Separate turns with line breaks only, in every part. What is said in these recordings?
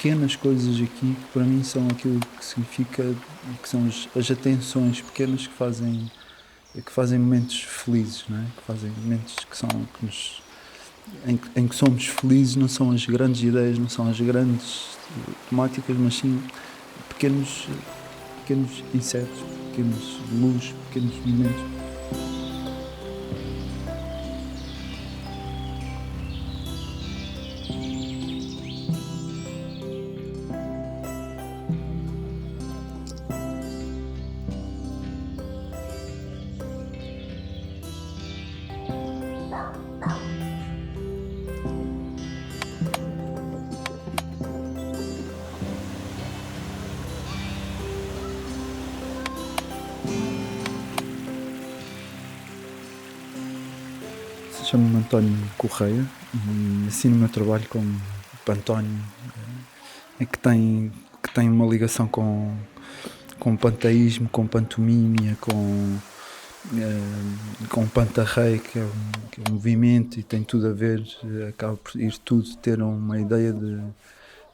pequenas coisas aqui que para mim são aquilo que significa, que são as atenções pequenas que fazem momentos felizes, não é? Que fazem momentos em que somos felizes. Não são as grandes ideias, não são as grandes temáticas, mas sim pequenos, pequenos insetos, pequenos luz, pequenos momentos. Chamo-me António Correia e assino o meu trabalho como Pantónio, que tem uma ligação com pantaísmo, com pantomimia, com pantarrei, que é um movimento e tem tudo a ver, acaba por ir tudo ter uma ideia de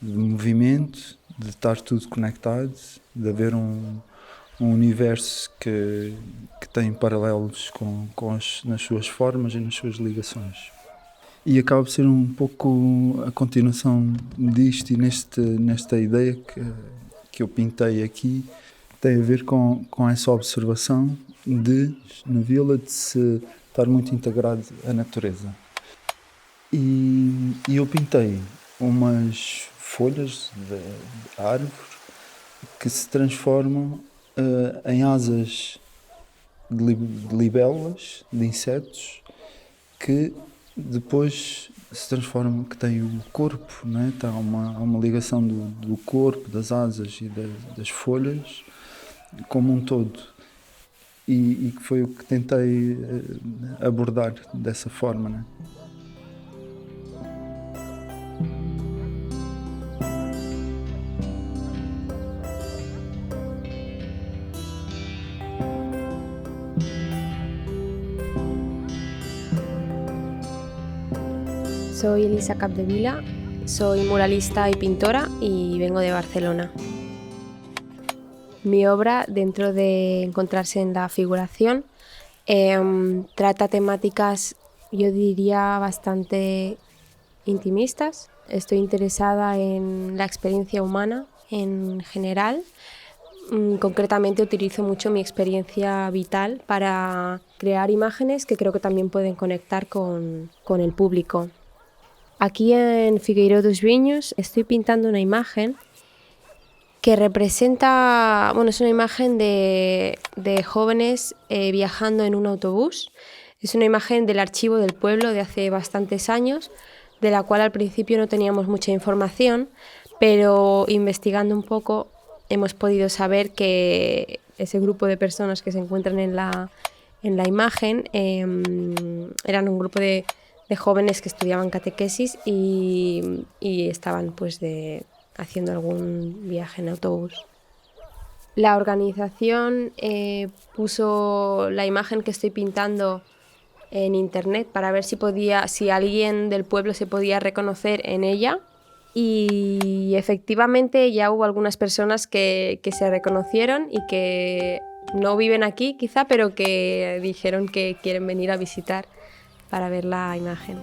movimento, de estar tudo conectado, de haver um universo que tem paralelos nas suas formas e nas suas ligações. E acaba por ser um pouco a continuação disto e nesta ideia que eu pintei aqui, tem a ver com essa observação na vila, de se estar muito integrado à natureza. E eu pintei umas folhas de árvore que se transformam em asas de libélulas, de insetos, que depois se transformam, que têm o corpo, não é? Há uma ligação do corpo, das asas e das folhas como um todo. E que foi o que tentei abordar dessa forma, não é?
Soy Elisa Capdevila, soy muralista y pintora y vengo de Barcelona. Mi obra, dentro de encontrarse en la figuración, trata temáticas, yo diría, bastante intimistas. Estoy interesada en la experiencia humana en general. Concretamente utilizo mucho mi experiencia vital para crear imágenes que creo que también pueden conectar con el público. Aquí en Figueiró dos Viños estoy pintando una imagen que representa, es una imagen de jóvenes viajando en un autobús. Es una imagen del archivo del pueblo de hace bastantes años, de la cual al principio no teníamos mucha información, pero investigando un poco hemos podido saber que ese grupo de personas que se encuentran en la imagen eran un grupo de jóvenes que estudiaban catequesis y estaban haciendo algún viaje en autobús. La organización puso la imagen que estoy pintando en internet para ver si alguien del pueblo se podía reconocer en ella, y efectivamente ya hubo algunas personas que se reconocieron y que no viven aquí quizá, pero que dijeron que quieren venir a visitar para ver la imagen.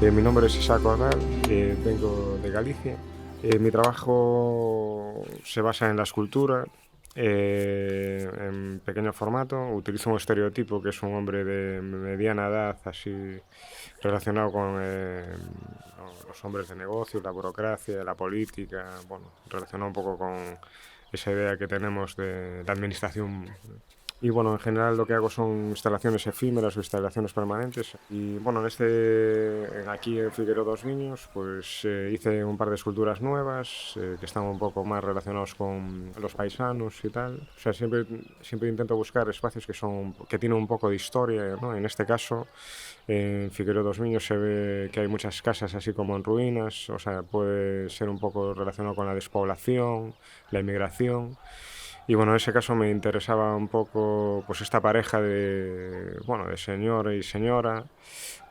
Mi nombre es Isaac Ordal, vengo de Galicia. Mi trabajo se basa en la escultura, en pequeño formato. Utilizo un estereotipo que es un hombre de mediana edad, así relacionado con los hombres de negocios, la burocracia, la política, relacionado un poco con esa idea que tenemos de la administración Y bueno, en general lo que hago son instalaciones efímeras o instalaciones permanentes. Y bueno, aquí en Figueroa dos Viños, pues hice un par de esculturas nuevas que están un poco más relacionados con los paisanos y tal. O sea, siempre intento buscar espacios que tienen un poco de historia, ¿no? En este caso, en Figueroa dos Viños se ve que hay muchas casas así como en ruinas. O sea, puede ser un poco relacionado con la despoblación, la inmigración. Y bueno, en ese caso me interesaba un poco pues esta pareja de señor y señora.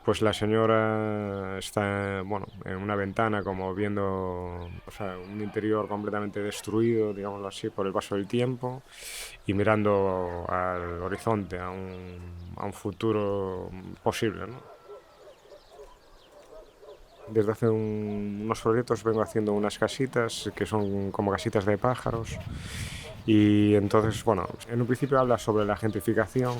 Pues la señora está, bueno, en una ventana como viendo, o sea, un interior completamente destruido, digámoslo así, por el paso del tiempo y mirando al horizonte, a un futuro posible, ¿no? Desde hace unos proyectos vengo haciendo unas casitas que son como casitas de pájaros y entonces, bueno, en un principio habla sobre la gentrificación,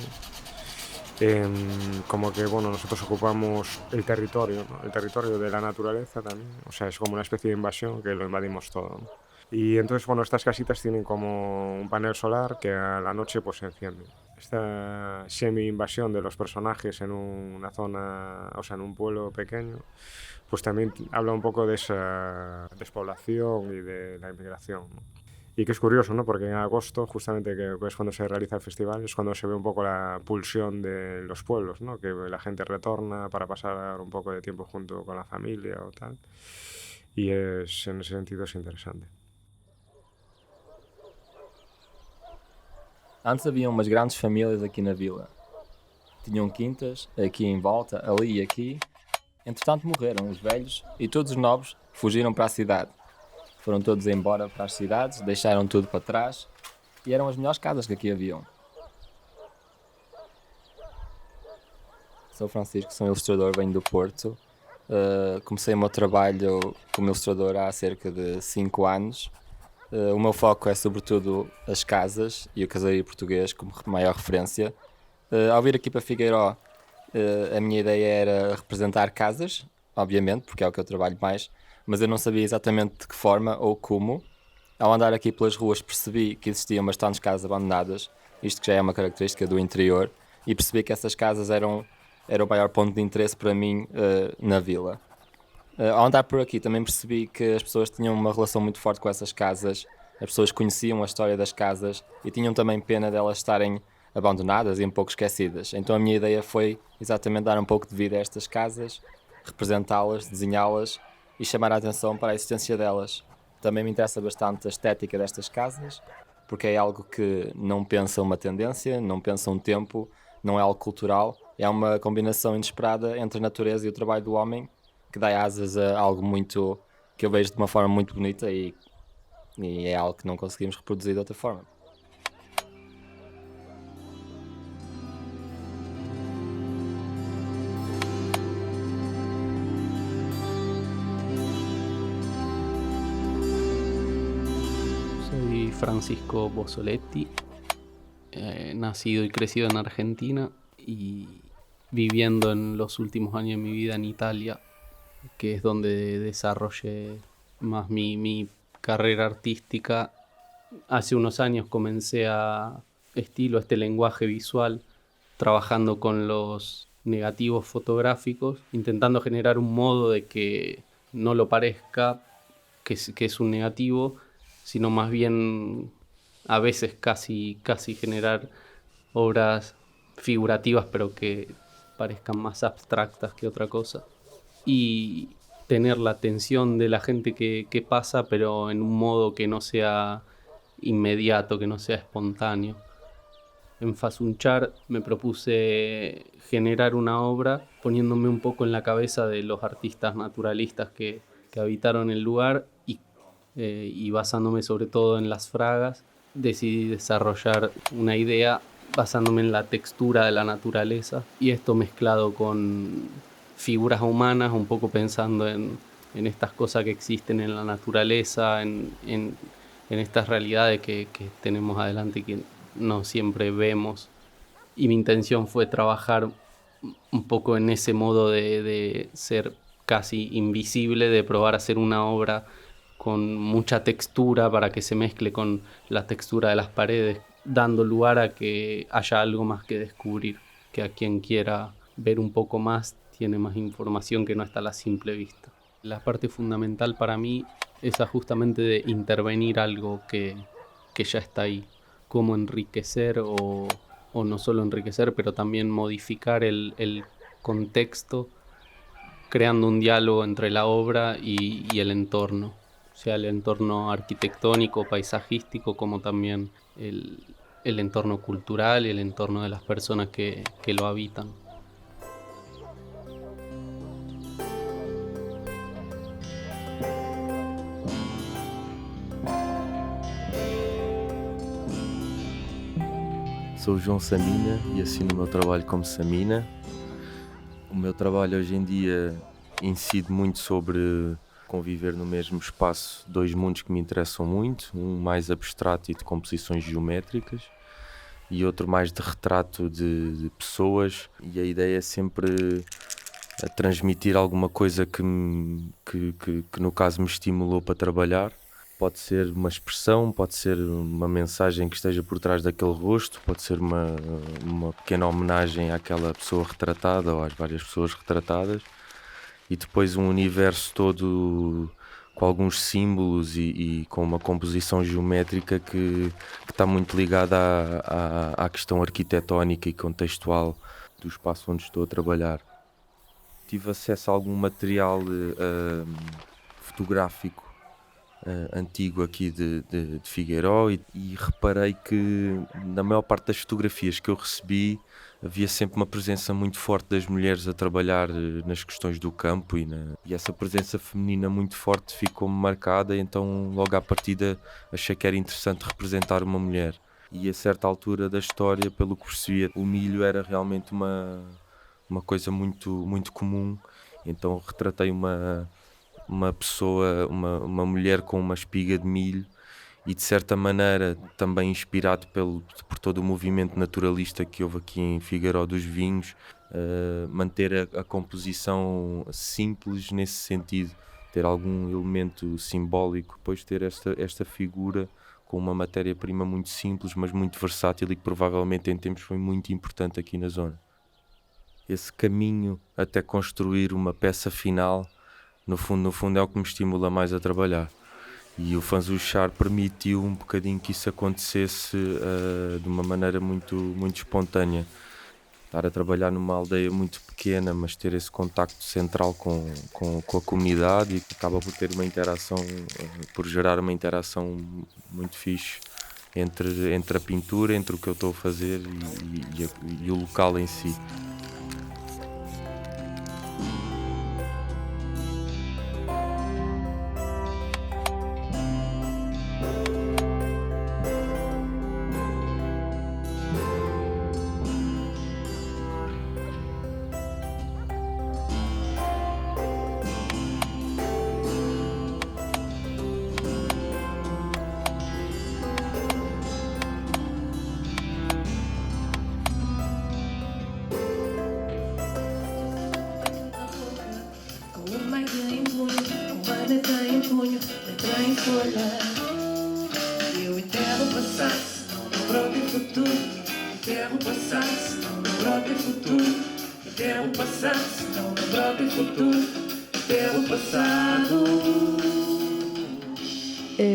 como que, bueno, nosotros ocupamos el territorio, ¿no? El territorio de la naturaleza también, o sea, es como una especie de invasión que lo invadimos todo, ¿no? Y entonces, bueno, estas casitas tienen como un panel solar que a la noche pues se enciende. Esta semi-invasión de los personajes en una zona, o sea, en un pueblo pequeño, pues también habla un poco de esa despoblación y de la inmigración, ¿no? Y que es curioso, ¿no? Porque en agosto, justamente que es cuando se realiza el festival, es cuando se ve un poco la pulsión de los pueblos, ¿no? Que la gente retorna para pasar un poco de tiempo junto con la familia o tal. Y en ese sentido es interesante.
Antes havia umas grandes famílias aqui na vila. Tinham quintas, aqui em volta, ali e aqui. Entretanto morreram os velhos e todos os novos fugiram para a cidade. Foram todos embora para as cidades, deixaram tudo para trás e eram as melhores casas que aqui haviam. Sou Francisco, sou ilustrador, venho do Porto. Comecei o meu trabalho como ilustrador há cerca de 5 anos. O meu foco é sobretudo as casas e o caseiro português como maior referência. Ao vir aqui para Figueiró, a minha ideia era representar casas, obviamente, porque é o que eu trabalho mais, mas eu não sabia exatamente de que forma ou como. Ao andar aqui pelas ruas percebi que existiam bastantes casas abandonadas, isto que já é uma característica do interior, e percebi que essas casas eram o maior ponto de interesse para mim na vila. Ao andar por aqui também percebi que as pessoas tinham uma relação muito forte com essas casas, as pessoas conheciam a história das casas e tinham também pena delas estarem abandonadas e um pouco esquecidas. Então a minha ideia foi exatamente dar um pouco de vida a estas casas, representá-las, desenhá-las e chamar a atenção para a existência delas. Também me interessa bastante a estética destas casas, porque é algo que não pensa uma tendência, não pensa um tempo, não é algo cultural, é uma combinação inesperada entre a natureza e o trabalho do homem, que dá asas a algo muito que eu vejo de uma forma muito bonita e é algo que não conseguimos reproduzir de outra forma.
Soy Francisco Bozzoletti, nacido y crecido en Argentina y viviendo en los últimos años de mi vida en Italia, que es donde desarrollé más mi carrera artística. Hace unos años comencé este lenguaje visual, trabajando con los negativos fotográficos, intentando generar un modo de que no lo parezca que es un negativo, sino más bien a veces casi generar obras figurativas, pero que parezcan más abstractas que otra cosa. Y tener la atención de la gente que pasa, pero en un modo que no sea inmediato, que no sea espontáneo. En Fasunchar me propuse generar una obra poniéndome un poco en la cabeza de los artistas naturalistas que habitaron el lugar y basándome sobre todo en las fragas, decidí desarrollar una idea basándome en la textura de la naturaleza y esto mezclado con figuras humanas, un poco pensando en estas cosas que existen en la naturaleza, en estas realidades que tenemos adelante y que no siempre vemos. Y mi intención fue trabajar un poco en ese modo de ser casi invisible, de probar a hacer una obra con mucha textura para que se mezcle con la textura de las paredes, dando lugar a que haya algo más que descubrir, que a quien quiera ver un poco más tiene más información que no está a la simple vista. La parte fundamental para mí es justamente de intervenir algo que ya está ahí, cómo enriquecer o no solo enriquecer, pero también modificar el contexto, creando un diálogo entre la obra y el entorno, sea el entorno arquitectónico, paisajístico, como también el entorno cultural y el entorno de las personas que lo habitan.
Sou o João Samina e assino o meu trabalho como Samina. O meu trabalho hoje em dia incide muito sobre conviver no mesmo espaço dois mundos que me interessam muito, um mais abstrato e de composições geométricas e outro mais de retrato de pessoas, e a ideia é sempre a transmitir alguma coisa que no caso me estimulou para trabalhar. Pode ser uma expressão, pode ser uma mensagem que esteja por trás daquele rosto, pode ser uma pequena homenagem àquela pessoa retratada ou às várias pessoas retratadas, e depois um universo todo com alguns símbolos e com uma composição geométrica que está muito ligada à questão arquitetónica e contextual do espaço onde estou a trabalhar. Tive acesso a algum material fotográfico antigo aqui de Figueiró e reparei que na maior parte das fotografias que eu recebi havia sempre uma presença muito forte das mulheres a trabalhar nas questões do campo e essa presença feminina muito forte ficou-me marcada, então logo à partida achei que era interessante representar uma mulher. E a certa altura da história, pelo que percebia, o milho era realmente uma coisa muito, muito comum, então retratei uma pessoa, uma mulher com uma espiga de milho e de certa maneira também inspirado por todo o movimento naturalista que houve aqui em Figueiró dos vinhos, manter a composição simples nesse sentido, ter algum elemento simbólico, depois ter esta figura com uma matéria-prima muito simples mas muito versátil e que provavelmente em tempos foi muito importante aqui na zona. Esse caminho até construir uma peça final, no fundo é o que me estimula mais a trabalhar, e o Fanzuchar permitiu um bocadinho que isso acontecesse de uma maneira muito, muito espontânea. Estar a trabalhar numa aldeia muito pequena, mas ter esse contacto central com a comunidade, e acaba por ter uma interação, por gerar uma interação muito fixe entre a pintura, entre o que eu estou a fazer e o local em si.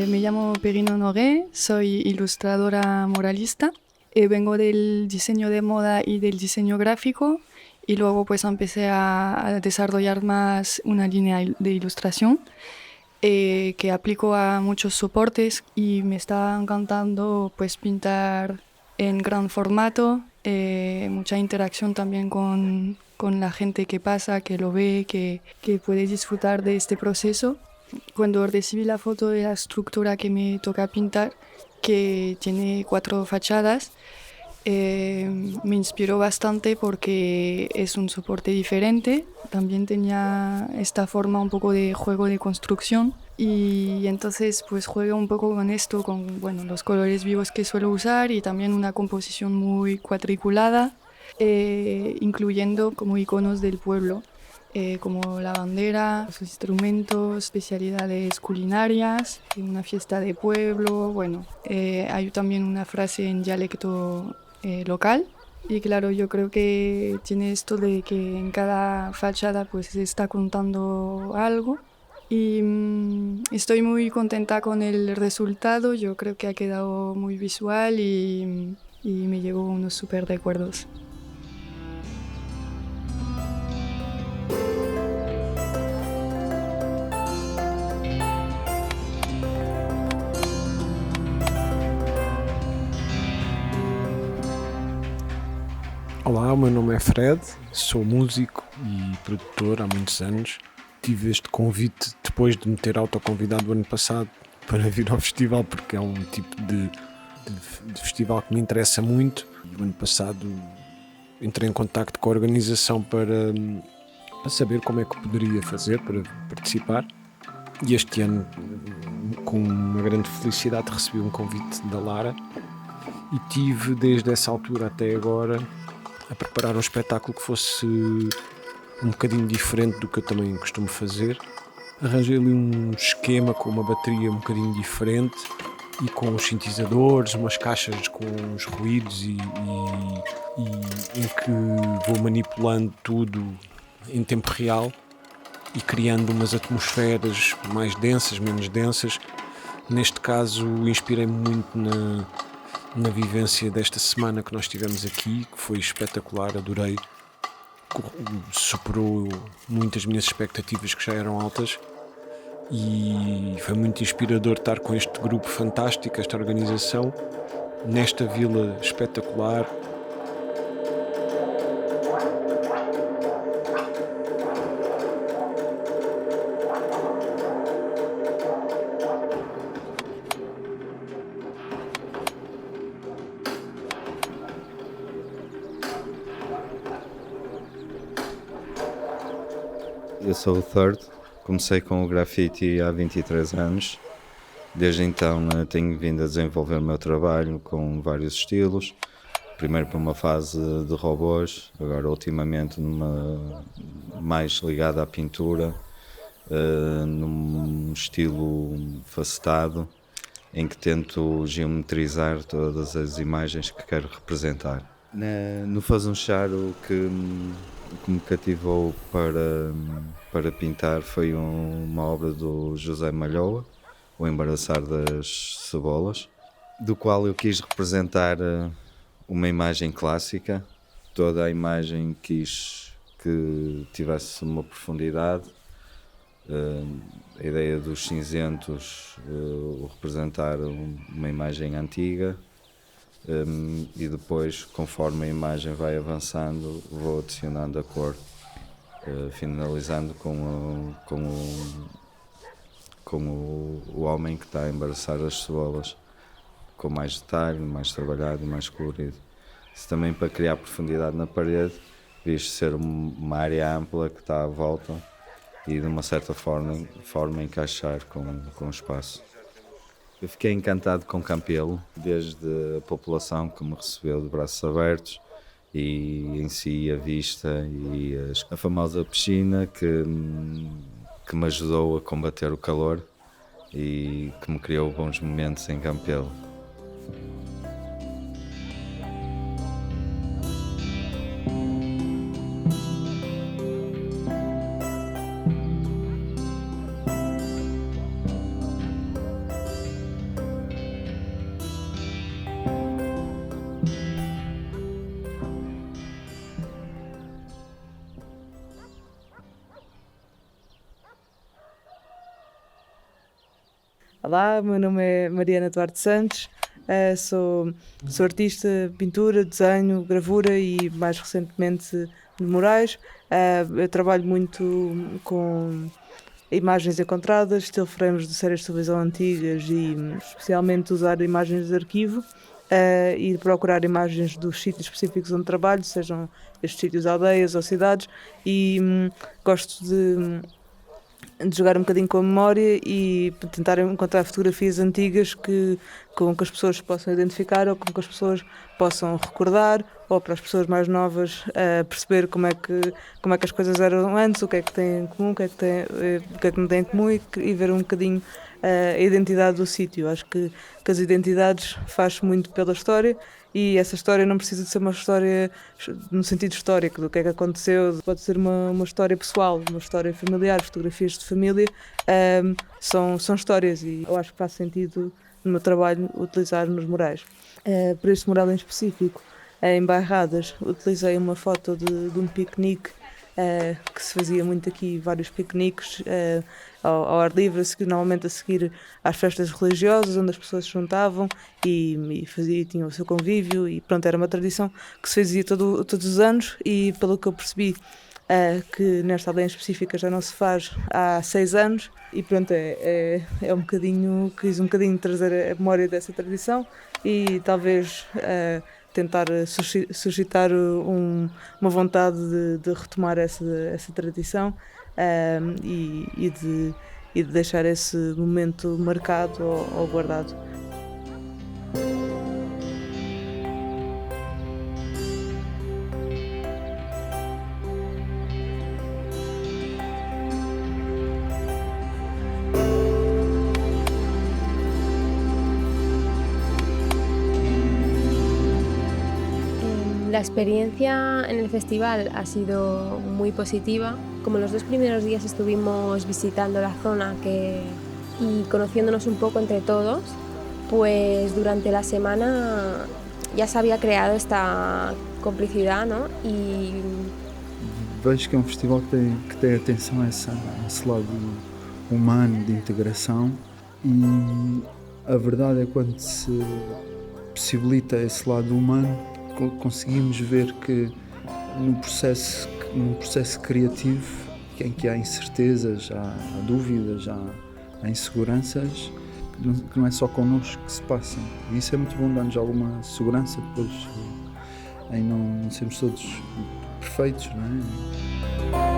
Me llamo Perrine Honoré, soy ilustradora muralista. Vengo del diseño de moda y del diseño gráfico, y luego pues empecé a desarrollar más una línea de ilustración que aplico a muchos soportes, y me está encantando pues pintar en gran formato, mucha interacción también con la gente que pasa, que lo ve, que puede disfrutar de este proceso. Cuando recibí la foto de la estructura que me toca pintar, que tiene 4 fachadas, me inspiró bastante porque es un soporte diferente. También tenía esta forma un poco de juego de construcción, y entonces pues juego un poco con esto, con los colores vivos que suelo usar, y también una composición muy cuadriculada, incluyendo como iconos del pueblo. como la bandera, los instrumentos, especialidades culinarias, una fiesta de pueblo. Bueno, hay también una frase en dialecto local. Y claro, yo creo que tiene esto de que en cada fachada pues se está contando algo. Y estoy muy contenta con el resultado. Yo creo que ha quedado muy visual y me llevo unos súper recuerdos.
Olá, o meu nome é Fred, sou músico e produtor há muitos anos. Tive este convite depois de me ter autoconvidado o ano passado para vir ao festival, porque é um tipo de festival que me interessa muito. O ano passado entrei em contacto com a organização para saber como é que poderia fazer para participar. E este ano, com uma grande felicidade, recebi um convite da Lara e tive desde essa altura até agora a preparar um espetáculo que fosse um bocadinho diferente do que eu também costumo fazer. Arranjei ali um esquema com uma bateria um bocadinho diferente e com os sintetizadores, umas caixas com os ruídos e em que vou manipulando tudo em tempo real e criando umas atmosferas mais densas, menos densas. Neste caso, inspirei-me muito na vivência desta semana que nós tivemos aqui, que foi espetacular, adorei. Superou muitas minhas expectativas que já eram altas e foi muito inspirador estar com este grupo fantástico, esta organização, nesta vila espetacular.
Eu sou o Third, comecei com o grafite há 23 anos. Desde então tenho vindo a desenvolver o meu trabalho com vários estilos. Primeiro para uma fase de robôs, agora ultimamente numa mais ligada à pintura, num estilo facetado, em que tento geometrizar todas as imagens que quero representar. No Fazunchar, o que me cativou para pintar foi uma obra do José Malhoa, O Embaraçar das Cebolas, do qual eu quis representar uma imagem clássica. Toda a imagem quis que tivesse uma profundidade. A ideia dos cinzentos, representar uma imagem antiga. E depois, conforme a imagem vai avançando, vou adicionando a cor, finalizando com o homem que está a embaraçar as cebolas, com mais detalhe, mais trabalhado e mais colorido. Isso também para criar profundidade na parede, visto ser uma área ampla que está à volta e de uma certa forma encaixar com o espaço. Eu fiquei encantado com Campelo, desde a população que me recebeu de braços abertos e em si a vista e a famosa piscina que me ajudou a combater o calor e que me criou bons momentos em Campelo.
Olá, meu nome é Mariana Duarte Santos, sou artista, pintura, desenho, gravura e mais recentemente de murais. Eu trabalho muito com imagens encontradas, still frames de séries de televisão antigas e especialmente usar imagens de arquivo e procurar imagens dos sítios específicos onde trabalho, sejam estes sítios aldeias ou cidades, e gosto de de jogar um bocadinho com a memória e tentar encontrar fotografias antigas com que as pessoas possam identificar ou com que as pessoas possam recordar, ou para as pessoas mais novas perceber como é que as coisas eram antes, o que é que têm em comum, o que é que não têm em comum e ver um bocadinho a identidade do sítio. Acho que as identidades faz muito pela história. E essa história não precisa de ser uma história no sentido histórico, do que é que aconteceu. Pode ser uma história pessoal, uma história familiar, fotografias de família. São histórias e eu acho que faz sentido no meu trabalho utilizar nos murais. Para este mural em específico, em Bairradas, utilizei uma foto de um piquenique que se fazia muito aqui, vários piqueniques ao ar livre, normalmente a seguir às festas religiosas, onde as pessoas se juntavam e tinham o seu convívio e pronto, era uma tradição que se fazia todos os anos e pelo que eu percebi que nesta aldeia específica já não se faz há 6 anos e pronto, é um bocadinho, quis um bocadinho trazer a memória dessa tradição e talvez tentar suscitar uma vontade de retomar essa tradição e de deixar esse momento marcado ou guardado.
La experiencia en el festival ha sido muy positiva. Como los 2 primeros días estuvimos visitando la zona y conociéndonos un poco entre todos, pues durante la semana ya se había creado esta complicidad, ¿no? Y
vejo que é um festival que tem atenção a esse lado humano de integração e a verdade é que quando se possibilita esse lado humano conseguimos ver que num processo criativo em que há incertezas, há dúvidas, há inseguranças, que não é só connosco que se passam. E isso é muito bom, dá-nos alguma segurança depois em não sermos todos perfeitos, não é?